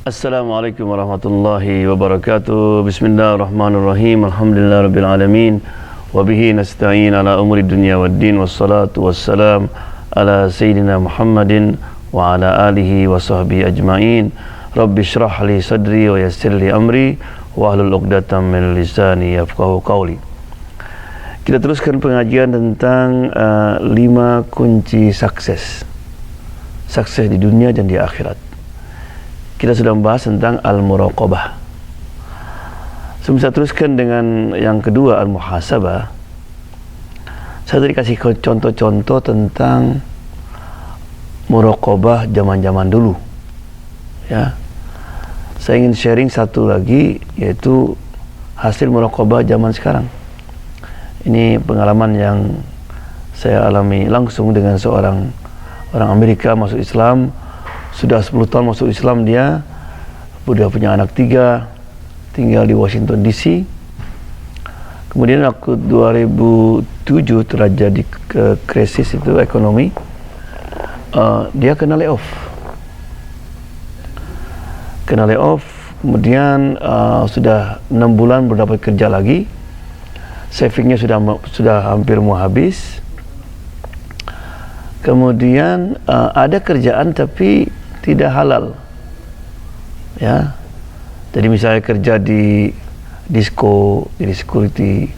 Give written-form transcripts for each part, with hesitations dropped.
Assalamualaikum warahmatullahi wabarakatuh. Bismillahirrahmanirrahim. Alhamdulillahirabbil alamin. Wa bihi nasta'in ala umuri dunya waddin. Wassalatu wassalam ala sayyidina Muhammadin wa ala alihi wa sahbihi ajma'in. Rabbi shrah li sadri wa yassir li amri wa hlul 'uqdatam min lisani yafqahu qawli. Kita teruskan pengajian tentang 5 kunci sukses di dunia dan di akhirat. Kita sudah membahas tentang al-muraqabah. Sebelum saya teruskan dengan yang kedua, al-muhasabah, saya tadi kasih contoh-contoh tentang muraqabah zaman-zaman dulu. Ya, saya ingin sharing satu lagi, yaitu hasil muraqabah zaman sekarang. Ini pengalaman yang saya alami langsung dengan seorang orang Amerika masuk Islam. Sudah 10 tahun masuk Islam dia, sudah punya anak 3, tinggal di Washington DC. Kemudian waktu 2007 terjadi krisis itu ekonomi, dia kena layoff. Kemudian sudah 6 bulan belum dapat kerja lagi. Savingnya sudah hampir mau habis. Kemudian ada kerjaan tapi tidak halal, ya. Jadi misalnya kerja di disco, jadi security,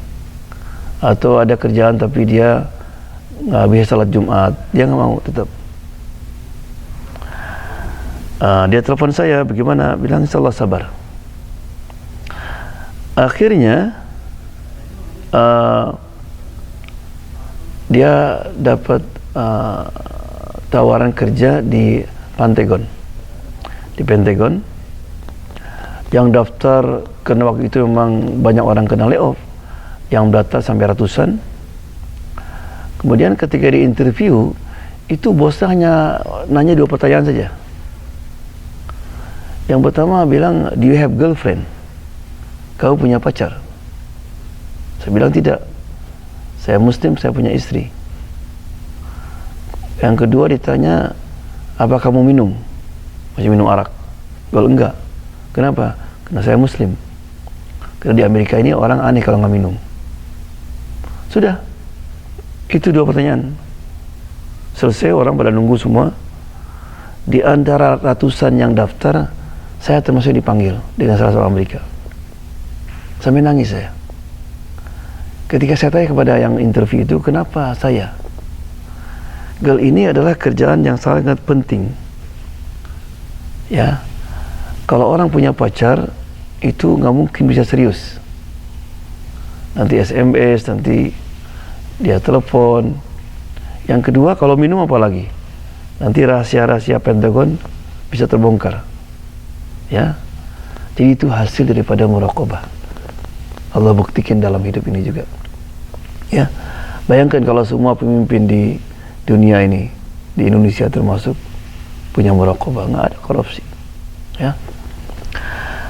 atau ada kerjaan tapi dia nggak bisa salat Jumat, dia nggak mau tetap. Dia telepon saya, bagaimana? Bilang insyaallah sabar. Akhirnya dia dapat tawaran kerja di Pentagon, yang daftar karena waktu itu memang banyak orang kena layoff, yang daftar sampai ratusan. Kemudian ketika di interview itu bosnya hanya nanya 2 pertanyaan saja. Yang pertama bilang, do you have girlfriend? Kau punya pacar? Saya bilang tidak, saya Muslim, saya punya istri. Yang kedua ditanya, apa kamu minum? Masih minum arak? Kalau enggak, kenapa? Karena saya Muslim. Karena di Amerika ini orang aneh kalau nggak minum. Sudah, itu 2 pertanyaan. Selesai, orang pada nunggu semua. Di antara ratusan yang daftar, saya termasuk dipanggil dengan salah seorang Amerika. Sampai nangis saya. Ketika saya tanya kepada yang interview itu, kenapa saya? Girl, ini adalah kerjaan yang sangat penting. Ya, kalau orang punya pacar itu nggak mungkin bisa serius. Nanti SMS, nanti dia telepon. Yang kedua, kalau minum apa lagi? Nanti rahasia-rahasia Pentagon bisa terbongkar. Ya, jadi itu hasil daripada muraqabah. Allah buktikan dalam hidup ini juga. Ya, bayangkan kalau semua pemimpin di dunia ini, di Indonesia termasuk, punya muraqabah, nggak ada korupsi. Ya.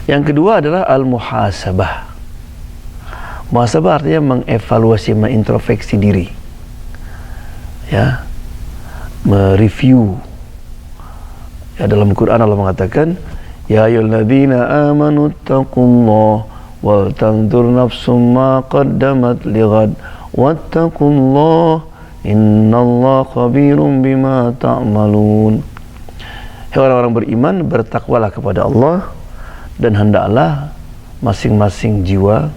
Yang kedua adalah al-muhasabah. Muhasabah artinya mengevaluasi, mengintrospeksi diri. Ya. Mereview. Ya, dalam Quran Allah mengatakan, ya ayyuhalladzina amanu taqullaha wal tanzur nafsum ma qaddamat lighad wattaqullaha innallaha khabirum bima ta'malun. Hai orang-orang beriman, bertakwalah kepada Allah, dan hendaklah masing-masing jiwa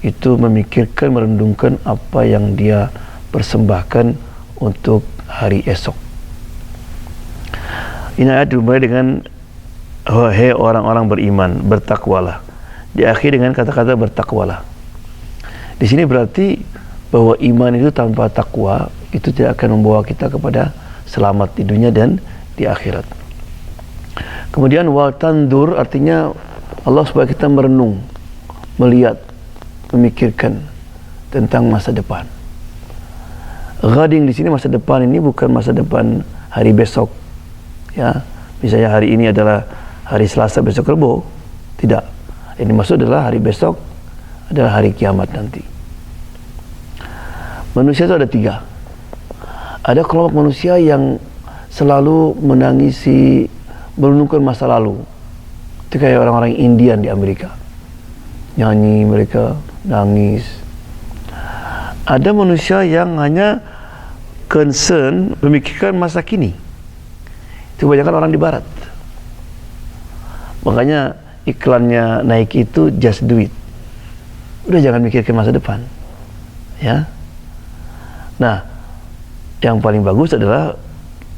itu memikirkan, merenungkan apa yang dia persembahkan untuk hari esok. Ini ayat dimulai dengan hai orang-orang beriman, bertakwalah. Diakhiri dengan kata-kata bertakwalah. Di sini berarti bahwa iman itu tanpa takwa itu tidak akan membawa kita kepada selamat di dunia dan di akhirat. Kemudian wal tandur artinya Allah supaya kita merenung, melihat, memikirkan tentang masa depan. Ghading di sini masa depan ini bukan masa depan hari besok. Ya, misalnya hari ini adalah hari Selasa, besok Rebo. Tidak. Ini maksud adalah hari besok adalah hari kiamat nanti. Manusia itu ada 3. Ada kelompok manusia yang selalu menangisi, merenungkan masa lalu. Itu kayak orang-orang Indian di Amerika, nyanyi, mereka nangis. Ada manusia yang hanya concern, memikirkan masa kini. Itu kebanyakan orang di barat. Makanya iklannya Nike itu just do it. Udah jangan mikirkan masa depan. Ya. Nah, yang paling bagus adalah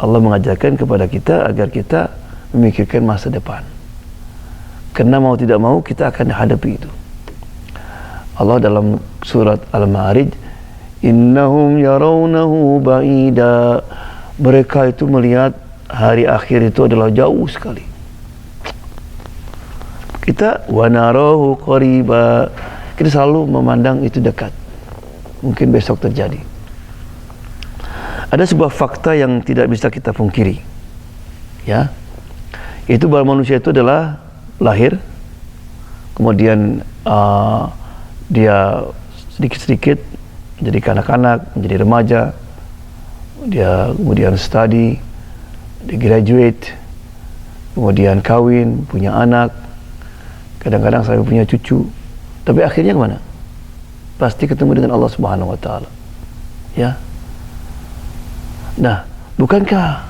Allah mengajarkan kepada kita agar kita memikirkan masa depan. Karena mau tidak mau kita akan hadapi itu. Allah dalam surat Al-Ma'arij, innahum yarawnahu ba'ida. Mereka itu melihat hari akhir itu adalah jauh sekali. Kita wa narahu qariba. Kita selalu memandang itu dekat. Mungkin besok terjadi. Ada sebuah fakta yang tidak bisa kita pungkiri. Ya. Itu bahwa manusia itu adalah lahir, kemudian dia sedikit-sedikit menjadi kanak-kanak, menjadi remaja, dia kemudian study, dia graduate, kemudian kawin, punya anak, kadang-kadang sampai punya cucu, tapi akhirnya kemana? Pasti ketemu dengan Allah Subhanahu Wa Taala. Ya. Nah, bukankah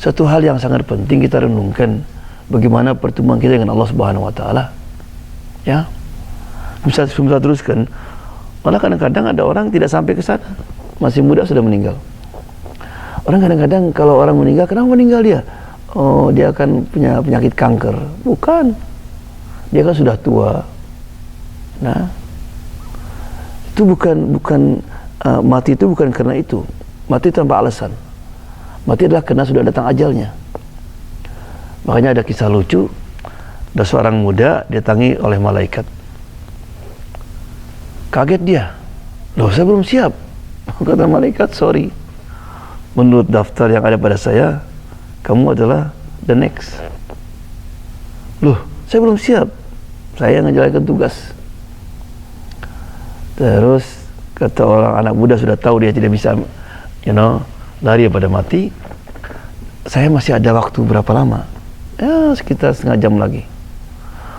satu hal yang sangat penting kita renungkan bagaimana pertemuan kita dengan Allah Subhanahu Wa Taala? Ya. Bisa teruskan. Malah kadang-kadang ada orang tidak sampai ke sana, masih muda sudah meninggal. Orang kadang-kadang kalau orang meninggal, kenapa meninggal dia? Oh, dia akan punya penyakit kanker. Bukan. Dia kan sudah tua. Nah, itu bukan mati itu bukan karena itu. Mati tanpa alasan. Mati adalah karena sudah datang ajalnya. Makanya ada kisah lucu, ada seorang muda didatangi oleh malaikat. Kaget dia. Loh, saya belum siap. Kata malaikat, sorry. Menurut daftar yang ada pada saya, kamu adalah the next. Loh, saya belum siap. Saya menjalankan tugas. Terus kata orang anak muda sudah tahu dia tidak bisa, lari pada mati. Saya masih ada waktu berapa lama? Ya, sekitar setengah jam lagi.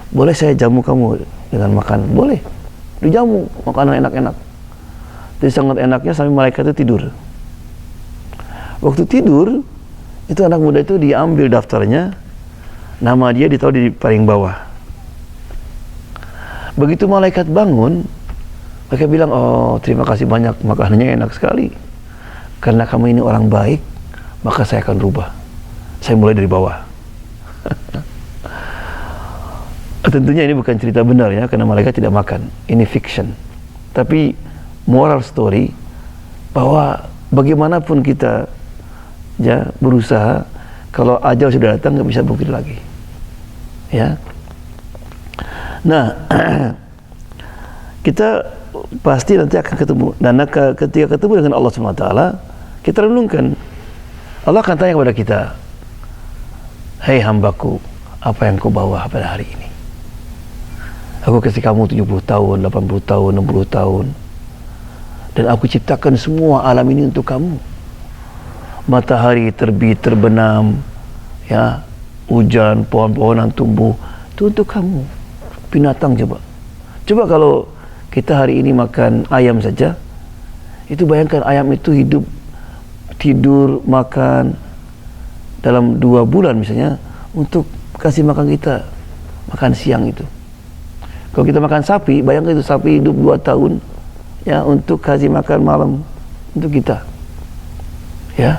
Boleh saya jamu kamu dengan makan? Boleh. Dijamu makanan enak-enak. Jadi sangat enaknya sampai malaikat itu tidur. Waktu tidur, itu anak muda itu diambil daftarnya, nama dia ditaruh di paling bawah. Begitu malaikat bangun, mereka bilang, oh terima kasih banyak, makanannya enak sekali. Karena kamu ini orang baik, maka saya akan rubah. Saya mulai dari bawah. Tentunya ini bukan cerita benar ya, karena malaikat tidak makan. Ini fiction. Tapi moral story bahwa bagaimanapun kita ya berusaha, kalau ajal sudah datang nggak bisa bungkir lagi. Ya. Nah, kita pasti nanti akan ketemu. Dan ketika ketemu dengan Allah SWT, kita renungkan. Allah akan tanya kepada kita, hei hambaku, apa yang kau bawa pada hari ini? Aku kasih kamu 70 tahun, 80 tahun, 60 tahun. Dan aku ciptakan semua alam ini untuk kamu. Matahari terbit, terbenam, ya, hujan, pohon-pohonan tumbuh, itu untuk kamu. Binatang coba. Coba kalau kita hari ini makan ayam saja, itu bayangkan ayam itu hidup, tidur, makan dalam 2 bulan misalnya untuk kasih makan kita, makan siang itu. Kalau kita makan sapi, bayangkan itu sapi hidup 2 tahun ya untuk kasih makan malam untuk kita. Ya.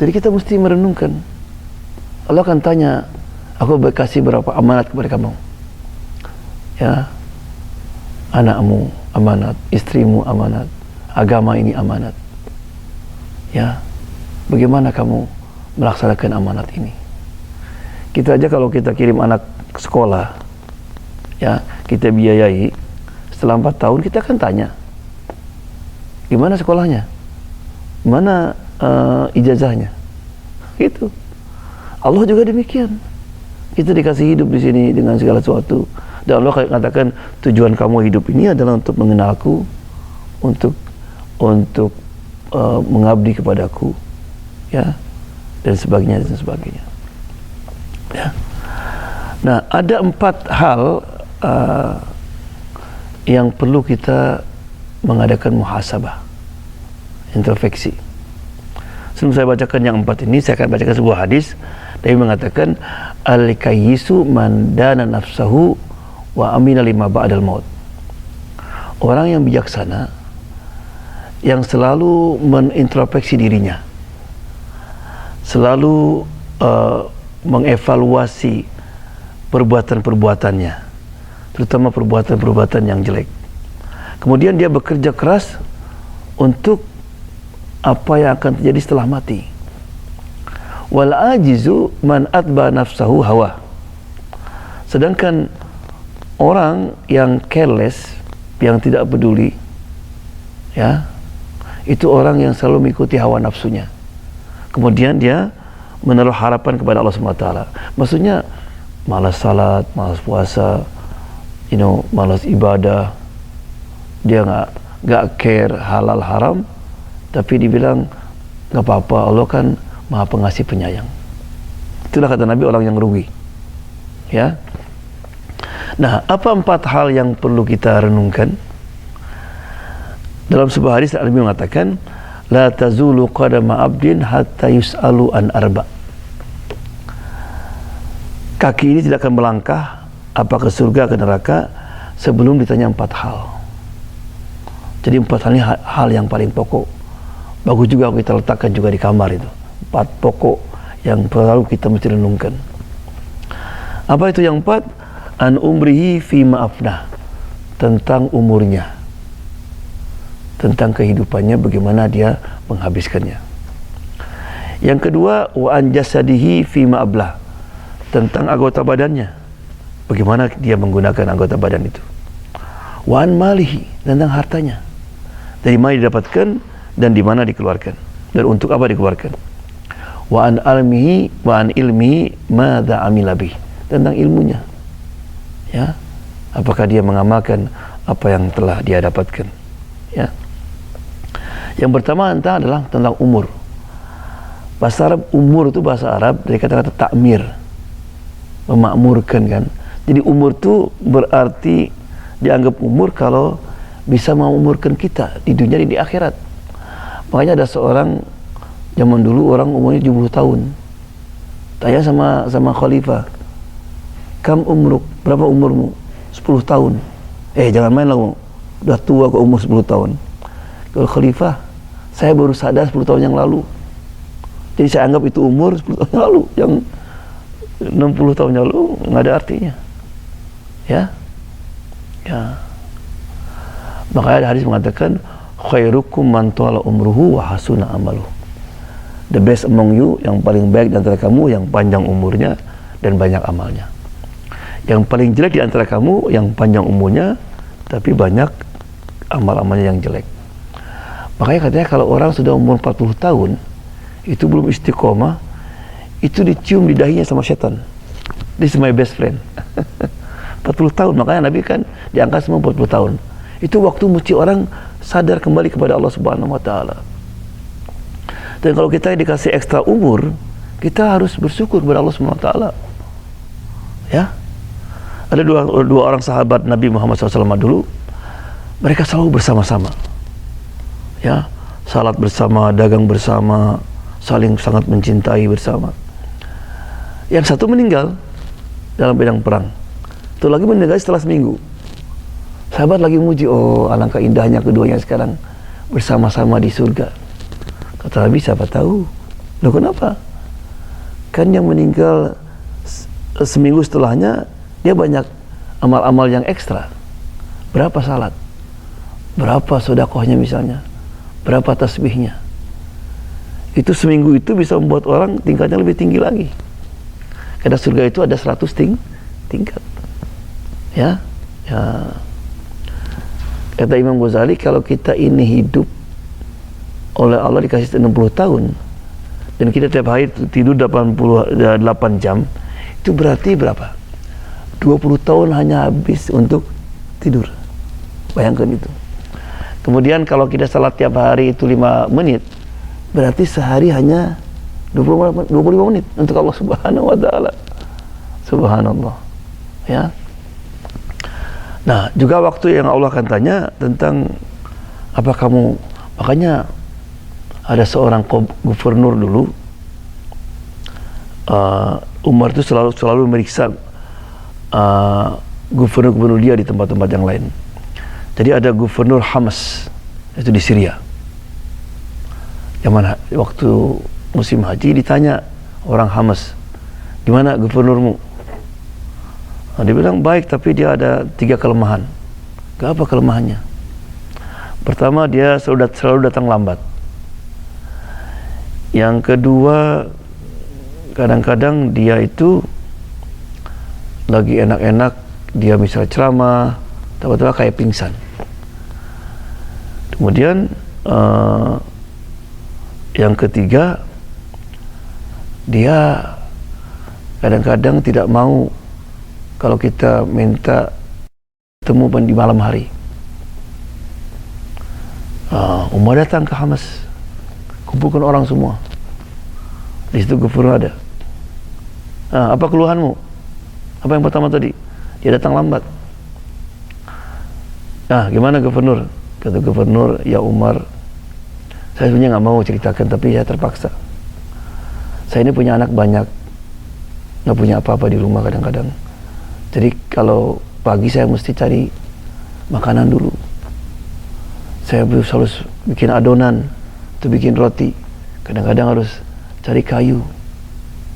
Jadi kita mesti merenungkan. Allah akan tanya, aku kasih berapa amanat kepada kamu? Ya. Anakmu amanat, istrimu amanat, agama ini amanat. Ya. Bagaimana kamu melaksanakan amanat ini? Kita aja kalau kita kirim anak ke sekolah, ya, kita biayai, setelah 4 tahun kita akan tanya, gimana sekolahnya? Mana ijazahnya? Gitu. Allah juga demikian. Kita dikasih hidup di sini dengan segala sesuatu. Dan Allah katakan tujuan kamu hidup ini adalah untuk mengenalku, untuk mengabdi kepadaku, ya, dan sebagainya dan sebagainya. Ya. Nah, ada 4 hal yang perlu kita mengadakan muhasabah, introspeksi. Sebelum saya bacakan yang 4 ini, saya akan bacakan sebuah hadis. Nabi mengatakan, al-kayyisu man dana nafsahu wa amina lima ba'dal maut. Orang yang bijaksana yang selalu menintrospeksi dirinya, selalu mengevaluasi perbuatan-perbuatannya, terutama perbuatan-perbuatan yang jelek. Kemudian dia bekerja keras untuk apa yang akan terjadi setelah mati. Wal ajizu man atba nafsahu hawa. Sedangkan orang yang careless, yang tidak peduli, ya, itu orang yang selalu mengikuti hawa nafsunya. Kemudian dia menaruh harapan kepada Allah SWT. Maksudnya malas salat, malas puasa, malas ibadah. Dia nggak care halal haram, tapi dibilang nggak apa-apa, Allah kan Maha Pengasih Penyayang. Itulah kata Nabi orang yang rugi. Ya. Nah, apa 4 hal yang perlu kita renungkan? Dalam sebuah hadis Nabi mengatakan, la tazulu qadama abdin hatta yus'alu an arba. Kaki ini tidak akan melangkah apa ke surga ke neraka sebelum ditanya 4 hal. Jadi 4 hal ini hal yang paling pokok. Bagus juga kita letakkan juga di kamar itu. 4 pokok yang perlu kita mesti renungkan. Apa itu yang 4? An umrihi fi ma'afnah. Tentang umurnya, tentang kehidupannya, bagaimana dia menghabiskannya. Yang kedua, wa an jasadihi fi ma'ablah. Tentang anggota badannya, bagaimana dia menggunakan anggota badan itu. Wa an malihi, tentang hartanya, dari mana didapatkan dan di mana dikeluarkan, dan untuk apa dikeluarkan. Wa an almihi wa an ilmihi madza amila bih, tentang ilmunya, ya, apakah dia mengamalkan apa yang telah dia dapatkan, ya. Yang pertama adalah tentang umur. Bahasa Arab, umur itu bahasa Arab dari kata-kata takmir, memakmurkan, kan. Jadi umur itu berarti dianggap umur kalau bisa mengumurkan kita di dunia dan di akhirat. Makanya ada seorang zaman dulu, orang umurnya 70 tahun. Tanya sama khalifah, kam umruk, berapa umurmu? 10 tahun. Jangan main lah, udah tua kok umur 10 tahun. Kalau khalifah, saya baru sadar 10 tahun yang lalu. Jadi saya anggap itu umur 10 tahun yang lalu. Yang 60 tahun yang lalu nggak ada artinya. Ya. Makanya ada hadis mengatakan, khairukum man tala umruhu wa hasuna amaluh. The best among you, yang paling baik di antara kamu yang panjang umurnya dan banyak amalnya. Yang paling jelek di antara kamu yang panjang umurnya tapi banyak amal-amalnya yang jelek. Makanya katanya kalau orang sudah umur 40 tahun itu belum istiqomah, itu dicium di dahinya sama setan. This is my best friend. 40 tahun, makanya Nabi kan diangkat semua 40 tahun. Itu waktu mesti orang sadar kembali kepada Allah Subhanahu wa taala. Dan kalau kita dikasih ekstra umur, kita harus bersyukur kepada Allah Subhanahu wa taala. Ya. Ada dua orang sahabat Nabi Muhammad SAW dulu, mereka selalu bersama-sama, ya, salat bersama, dagang bersama, saling sangat mencintai bersama. Yang satu meninggal dalam medan perang, itu lagi meninggal setelah seminggu. Sahabat lagi muji, oh alangkah indahnya keduanya sekarang bersama-sama di surga. Kata Nabi, siapa tahu. Loh kenapa? Kan yang meninggal seminggu setelahnya dia banyak amal-amal yang ekstra. Berapa salat, berapa sedekahnya misalnya, berapa tasbihnya. Itu seminggu itu bisa membuat orang tingkatnya lebih tinggi lagi. Karena surga itu ada 100 tingkat. Ya. Kata Imam Ghazali, kalau kita ini hidup oleh Allah dikasih 60 tahun dan kita tiap hari tidur 88 jam, itu berarti berapa? 20 tahun hanya habis untuk tidur. Bayangkan itu. Kemudian kalau kita salat tiap hari itu 5 menit, berarti sehari hanya 25 menit untuk Allah Subhanahu wa taala. Subhanallah. Ya. Nah, juga waktu yang Allah akan tanya tentang apa kamu, makanya ada seorang gubernur dulu, Umar itu selalu meriksa gubernur-gubernur dia di tempat-tempat yang lain. Jadi ada gubernur Hamas, itu di Syria. Zaman waktu musim haji ditanya orang Hamas, gimana gubernurmu? Nah, dia bilang baik, tapi dia ada 3 kelemahan. Apa kelemahannya? Pertama, dia selalu datang lambat. Yang kedua, kadang-kadang dia itu lagi enak-enak, dia misalnya ceramah, tiba-tiba kayak pingsan. Kemudian yang ketiga, dia kadang-kadang tidak mau kalau kita minta temu di malam hari. Umar datang ke Hamas, kumpulkan orang semua. Di situ gubernur ada. Apa keluhanmu? Apa yang pertama tadi? Dia datang lambat. Gimana gubernur? Kata gubernur, ya Umar, saya sebenarnya nggak mau ceritakan, tapi ya terpaksa. Saya ini punya anak banyak, nggak punya apa-apa di rumah kadang-kadang. Jadi kalau pagi saya mesti cari makanan dulu. Saya selalu bikin adonan, itu bikin roti. Kadang-kadang harus cari kayu.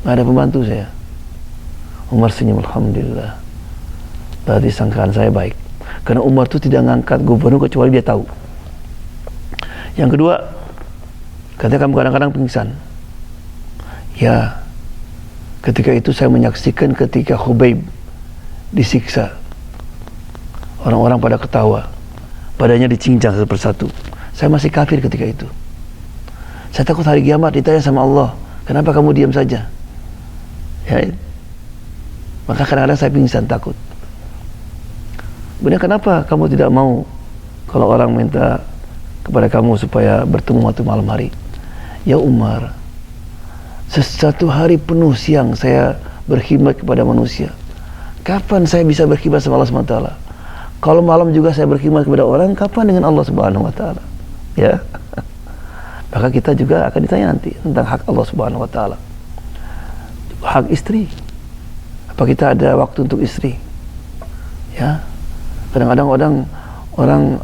Nggak ada pembantu saya. Umar senyum, alhamdulillah. Berarti sangkaan saya baik. Karena Umar itu tidak ngangkat gubernur kecuali dia tahu. Yang kedua, katanya kamu kadang-kadang pingsan. Ya, ketika itu saya menyaksikan ketika Khubayb disiksa. Orang-orang pada ketawa. Badannya dicincang satu persatu. Saya masih kafir ketika itu. Saya takut hari kiamat ditanya sama Allah, kenapa kamu diam saja? Ya, maka kadang-kadang saya pingsan takut. Kemudian kenapa kamu tidak mau kalau orang minta kepada kamu supaya bertemu waktu malam hari? Ya Umar, satu hari penuh siang saya berkhidmat kepada manusia. Kapan saya bisa berkhidmat sama Allah SWT? Kalau malam juga saya berkhidmat kepada orang, kapan dengan Allah Subhanahu Wa Taala? Ya, maka kita juga akan ditanya nanti tentang hak Allah Subhanahu Wa Taala. Hak istri, apa kita ada waktu untuk istri? Ya, kadang-kadang orang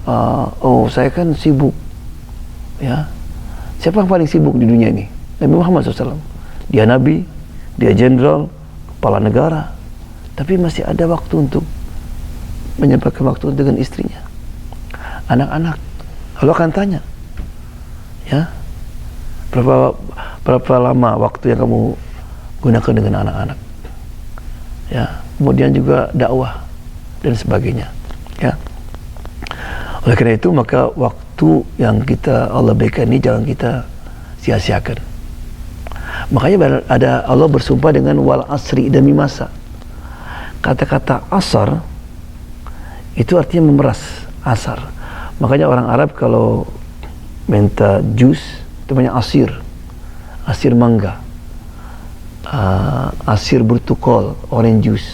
saya kan sibuk. Ya, siapa yang paling sibuk di dunia ini? Nabi Muhammad SAW. Dia nabi, dia jenderal, kepala negara, tapi masih ada waktu untuk menyempatkan waktu dengan istrinya, anak-anak. Allah akan tanya, ya, berapa lama waktu yang kamu gunakan dengan anak-anak, ya. Kemudian juga dakwah dan sebagainya, ya. Oleh karena itu maka waktu yang Allah berikan ini jangan kita sia-siakan. Makanya ada Allah bersumpah dengan wal asri, demi masa. Kata-kata asar itu artinya memeras, asar. Makanya orang Arab kalau minta jus itu namanya asir, asir mangga, asir bertukol, orange juice.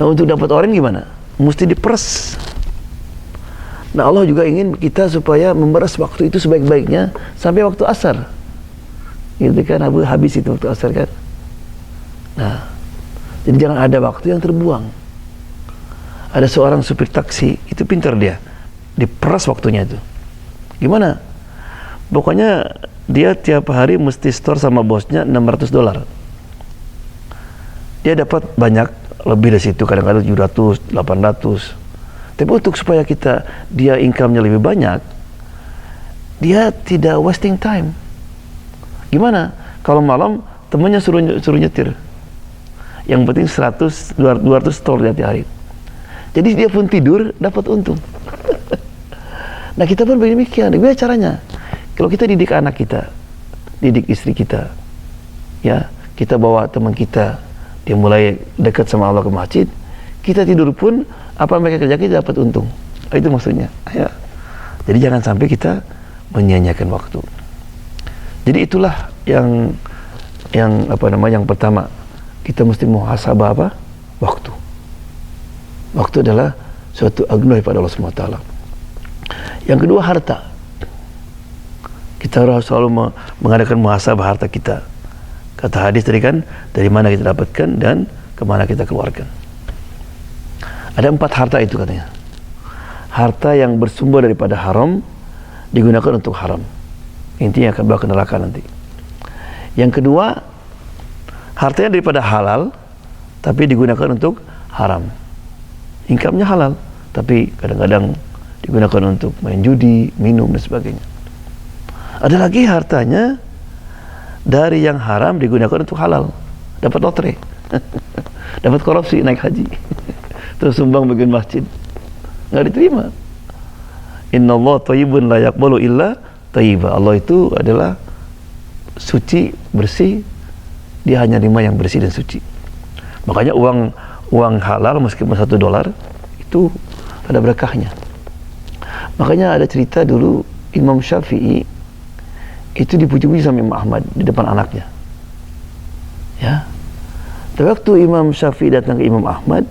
Nah, untuk dapat orange gimana? Mesti diperas. Nah, Allah juga ingin kita supaya memeras waktu itu sebaik-baiknya sampai waktu asar. Gitu kan, habis itu waktu asar kan. Nah, jadi jangan ada waktu yang terbuang. Ada seorang supir taksi, itu pintar dia, diperas waktunya itu. Gimana? Pokoknya dia tiap hari mesti store sama bosnya $600. Dia dapat banyak, lebih dari situ, kadang-kadang 700, 800. Tapi untuk supaya dia income-nya lebih banyak, dia tidak wasting time. Gimana? Kalau malam temannya suruh nyetir, yang penting 100, 200 store tiap hari. Jadi dia pun tidur dapat untung. Nah, kita pun demikian. Bagaimana caranya? Kalau kita didik anak kita, didik istri kita, ya, kita bawa teman kita, dia mulai dekat sama Allah ke masjid, kita tidur pun apa mereka kerja kita dapat untung. Itu maksudnya. Ya. Jadi jangan sampai kita menyia-nyiakan waktu. Jadi itulah yang pertama, kita mesti muhasabah apa? Waktu. Waktu adalah suatu anugerah daripada Allah SWT. Yang kedua, harta. Kita harus selalu mengadakan muhasabah harta kita. Kata hadis tadi kan, dari mana kita dapatkan dan kemana kita keluarkan. Ada 4 harta itu katanya. Harta yang bersumber daripada haram digunakan untuk haram. Intinya akan bawa ke neraka nanti. Yang kedua, hartanya daripada halal tapi digunakan untuk haram. Income-nya halal tapi kadang-kadang digunakan untuk main judi, minum dan sebagainya. Ada lagi hartanya dari yang haram digunakan untuk halal. Dapat lotre. Dapat korupsi, naik haji. Terus sumbang bagian masjid. Enggak diterima. Innallaha thayyibun la yaqbalu illa thayyiba. Allah itu adalah suci, bersih. Dia hanya terima yang bersih dan suci. Makanya uang halal meskipun $1 itu ada berkahnya. Makanya ada cerita dulu Imam Syafi'i itu dipuji-puji sama Imam Ahmad di depan anaknya. Ya. Tapi waktu Imam Syafi'i datang ke Imam Ahmad,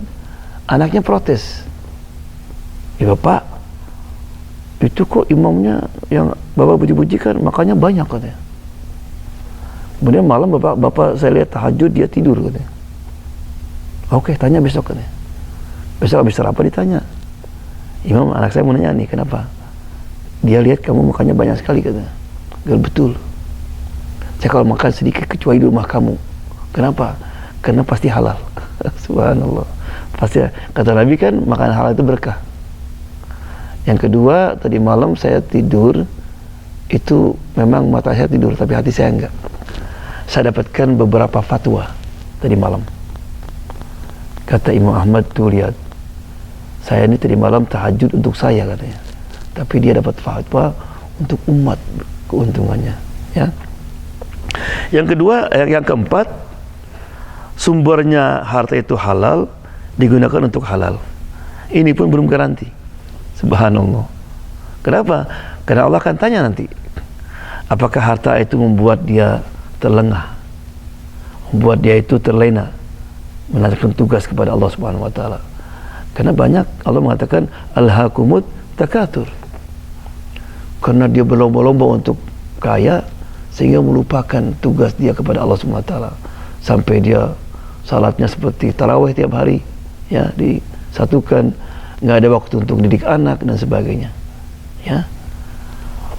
anaknya protes. Ya Bapak, itu kok imamnya yang Bapak puji-puji kan makanya banyak katanya. Kemudian malam Bapak saya lihat tahajud dia tidur katanya. Oke, tanya besok katanya. Besok habis sarapan ditanya. Imam, anak saya mau nanya nih, kenapa? Dia lihat kamu makannya banyak sekali katanya. Gal betul. Saya kalau makan sedikit kecuali di rumah kamu. Kenapa? Karena pasti halal. Subhanallah. Pasti, kata Nabi kan makan halal itu berkah. Yang kedua, tadi malam saya tidur itu memang mata saya tidur tapi hati saya enggak. Saya dapatkan beberapa fatwa tadi malam. Kata Imam Ahmad, tuh lihat, saya ini tadi malam tahajud untuk saya katanya, tapi dia dapat fatwa untuk umat keuntungannya. Ya. Yang kedua, yang keempat, sumbernya harta itu halal digunakan untuk halal. Ini pun belum garanti. Subhanallah. Kenapa? Karena Allah akan tanya nanti, apakah harta itu membuat dia terlengah, membuat dia itu terlena melakukan tugas kepada Allah Subhanahu wa taala. Karena banyak Allah mengatakan alhaakumut takatsur. Karena dia berlomba-lomba untuk kaya sehingga melupakan tugas dia kepada Allah Subhanahu wa taala. Sampai dia salatnya seperti tarawih tiap hari, ya, disatukan, nggak ada waktu untuk didik anak dan sebagainya. Ya.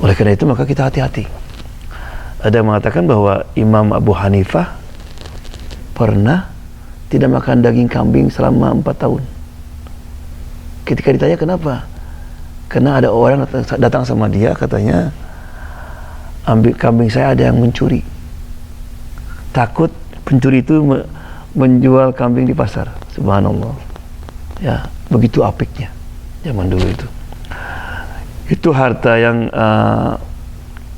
Oleh karena itu maka kita hati-hati. Ada yang mengatakan bahwa Imam Abu Hanifah pernah tidak makan daging kambing selama 4 tahun. Ketika ditanya kenapa? Karena ada orang datang sama dia, katanya ambil kambing saya ada yang mencuri. Takut pencuri itu menjual kambing di pasar. Subhanallah. Ya, begitu apiknya zaman dulu itu. Itu harta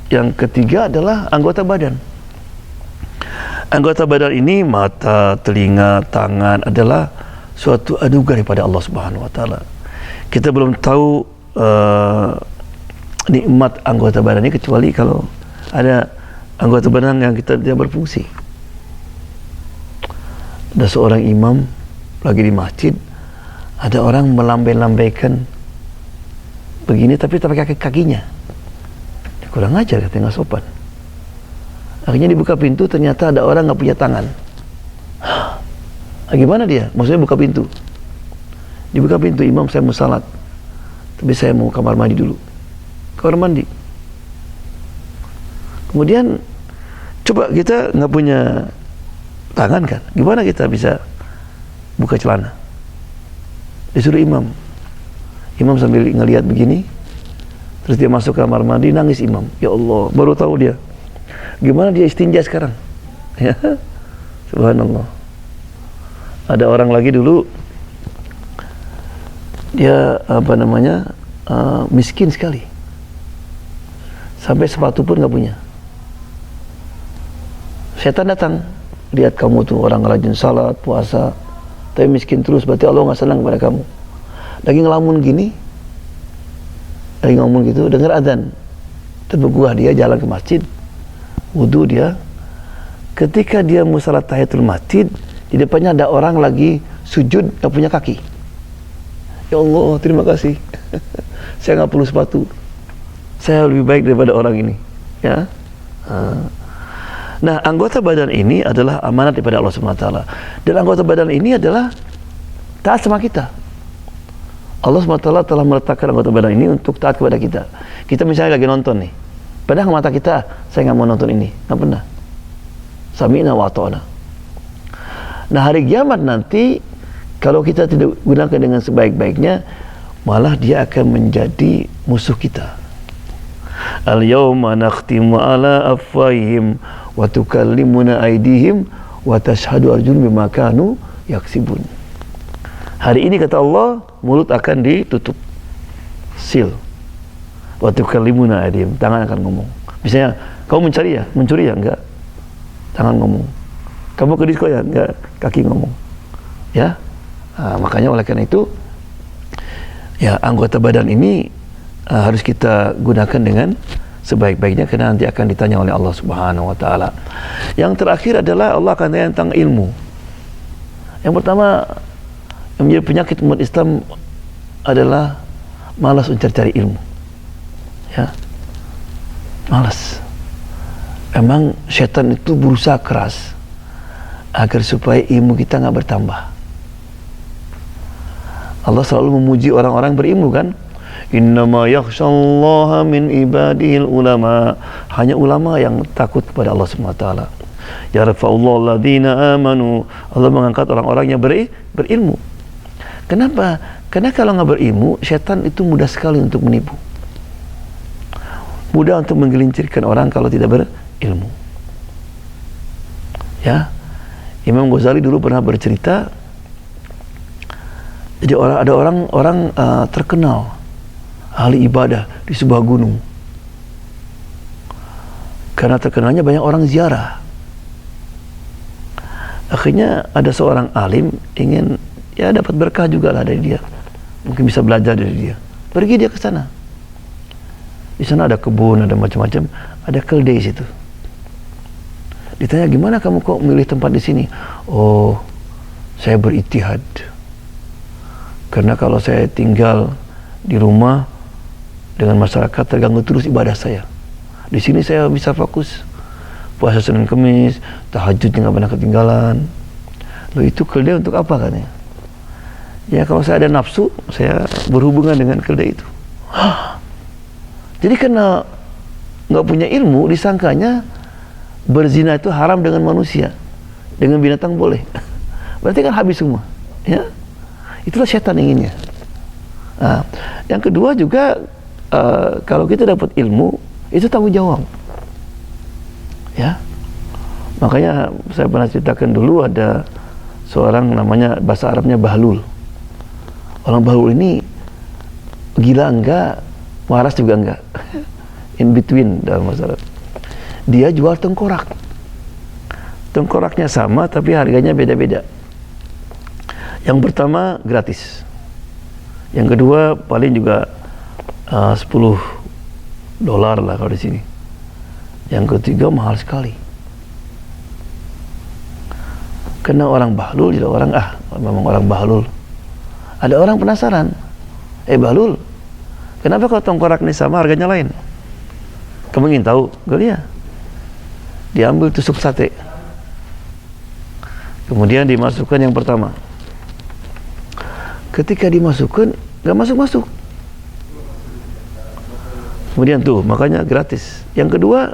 yang ketiga adalah anggota badan. Anggota badan ini mata, telinga, tangan adalah suatu anugerah daripada Allah Subhanahu wa taala. Kita belum tahu nikmat anggota badan ini kecuali kalau ada anggota badan yang kita tidak berfungsi. Ada seorang imam lagi di masjid, ada orang melambai-lambaikan begini tapi tak pakai kakinya. Dia kurang ajar, katanya nggak sopan. Akhirnya dibuka pintu, ternyata ada orang nggak punya tangan. Gimana dia? Maksudnya buka pintu. Dibuka pintu, imam saya mau salat, tapi saya mau kamar mandi dulu. Kamar mandi. Kemudian coba kita nggak punya tangan kan? Gimana kita bisa buka celana? Disuruh imam. Imam sambil ngelihat begini, terus dia masuk kamar mandi, nangis imam. Ya Allah, baru tahu dia. Gimana dia istinja sekarang? Ya, subhanallah. Ada orang lagi dulu, dia miskin sekali, sampai sepatu pun nggak punya. Setan datang, lihat kamu tuh orang rajin salat, puasa, tapi miskin terus, berarti Allah nggak senang kepada kamu. Lagi ngelamun gini, lagi ngomong gitu, dengar adzan, terbeguah dia jalan ke masjid, wudu dia. Ketika dia mau salat tahiyatul masjid, di depannya ada orang lagi sujud, nggak punya kaki. Ya Allah, terima kasih. Saya nggak perlu sepatu. Saya lebih baik daripada orang ini. Ya. Nah, anggota badan ini adalah amanat daripada Allah Subhanahu wa taala. Dan anggota badan ini adalah taat sama kita. Allah Subhanahu wa taala telah meletakkan anggota badan ini untuk taat kepada kita. Kita misalnya lagi nonton nih. Padahal mata kita, saya nggak mau nonton ini. Nggak pernah. Sami'na wa ata'na. Nah, hari kiamat nanti, kalau kita tidak gunakan dengan sebaik-baiknya, malah dia akan menjadi musuh kita. Al-yawma nakhtimu ala afwahihim wa tukallimuna aydihim wa tashhadu arjuluhum bima kanu yaksibun. Hari ini kata Allah, mulut akan ditutup, seal. Wa tukallimuna aydihim, tangan akan ngomong. Misalnya, kamu mencuri ya? Enggak. Tangan ngomong. Kamu ke disko ya? Enggak. Kaki ngomong. Ya. Nah, makanya oleh karena itu, ya, anggota badan ini harus kita gunakan dengan sebaik-baiknya, karena nanti akan ditanya oleh Allah Subhanahu wa taala. Yang terakhir adalah Allah akan tanya tentang ilmu. Yang pertama, yang menjadi penyakit umat Islam adalah malas mencari ilmu. Ya. Malas. Emang setan itu berusaha keras agar supaya ilmu kita nggak bertambah. Allah selalu memuji orang-orang berilmu kan? Innama yakhshallaha min ibadihil ulama. Hanya ulama yang takut kepada Allah Subhanahu wa taala. Ya rafa'allahu alladziina amanu. Allah mengangkat orang-orang yang berilmu. Kenapa? Karena kalau nggak berilmu, setan itu mudah sekali untuk menipu. Mudah untuk menggelincirkan orang kalau tidak berilmu. Ya. Imam Ghazali dulu pernah bercerita, jadi ada orang terkenal ahli ibadah di sebuah gunung. Karena terkenalnya banyak orang ziarah. Akhirnya ada seorang alim ingin ya dapat berkah juga lah dari dia. Mungkin bisa belajar dari dia. Pergi dia ke sana. Di sana ada kebun, ada macam-macam, ada keldai situ. Ditanya, gimana kamu kok milih tempat di sini? Oh, saya berijtihad. Karena kalau saya tinggal di rumah dengan masyarakat terganggu terus ibadah saya. Di sini saya bisa fokus. Puasa Senin Kemis, tahajudnya nggak pernah ketinggalan. Loh, itu keldai untuk apa kan ya? Ya kalau saya ada nafsu, saya berhubungan dengan keldai itu. Jadi karena nggak punya ilmu, disangkanya berzina itu haram dengan manusia, dengan binatang boleh. Berarti kan habis semua. Ya, itulah setan inginnya. Nah, yang kedua juga kalau kita dapat ilmu, itu tanggung jawab. Ya, makanya saya pernah ceritakan dulu ada seorang namanya bahasa Arabnya Bahlul. Orang Bahlul ini gila enggak, waras juga enggak, in between dalam bahasa Arab. Dia jual tengkorak. Tengkoraknya sama tapi harganya beda-beda. Yang pertama gratis. Yang kedua paling juga $10 lah kalau di sini. Yang ketiga mahal sekali. Karena orang Bahlul jadi orang memang orang Bahlul. Ada orang penasaran. Bahlul, kenapa kalau tengkorak ini sama harganya lain? Kamu ingin tahu? Gak lihat. Diambil tusuk sate. Kemudian dimasukkan yang pertama. Ketika dimasukkan, gak masuk-masuk. Kemudian tuh, makanya gratis. Yang kedua,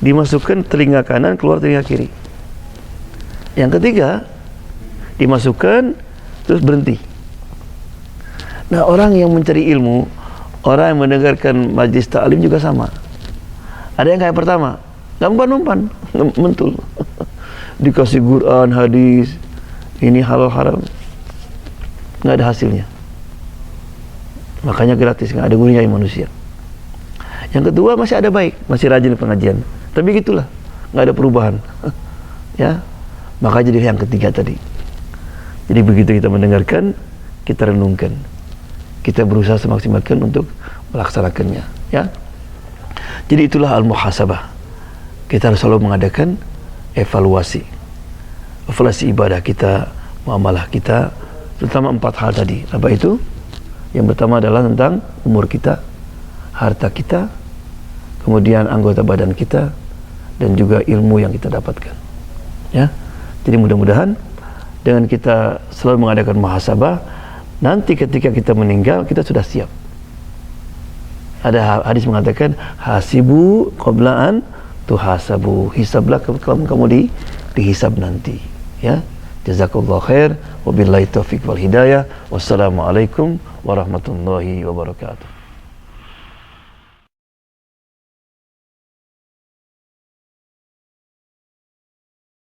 dimasukkan telinga kanan, keluar telinga kiri. Yang ketiga, dimasukkan, terus berhenti. Nah, orang yang mencari ilmu, orang yang mendengarkan majlis ta'lim juga sama. Ada yang kayak pertama, gak umpan-umpan, mentul. Dikasih Quran, hadis, ini halal haram, nggak ada hasilnya. Makanya gratis, nggak ada gunanya manusia. Yang kedua masih ada baik, masih rajin pengajian. Tapi gitulah, nggak ada perubahan. Ya, maka jadi yang ketiga tadi. Jadi begitu kita mendengarkan, kita renungkan, kita berusaha semaksimalkan untuk melaksanakannya. Ya, jadi itulah al-muhasabah. Kita harus selalu mengadakan evaluasi ibadah kita, muamalah kita, terutama 4 hal tadi. Apa itu? Yang pertama adalah tentang umur kita, harta kita, kemudian anggota badan kita, dan juga ilmu yang kita dapatkan. Ya, jadi mudah-mudahan dengan kita selalu mengadakan muhasabah, nanti ketika kita meninggal kita sudah siap. Ada hadis mengatakan hasibu qablaan tuhasabu, hisablah kamu dihisab nanti. Ya, jazakallahu khair, wabillahi taufiq wal hidayah, wassalamualaikum warahmatullahi wabarakatuh.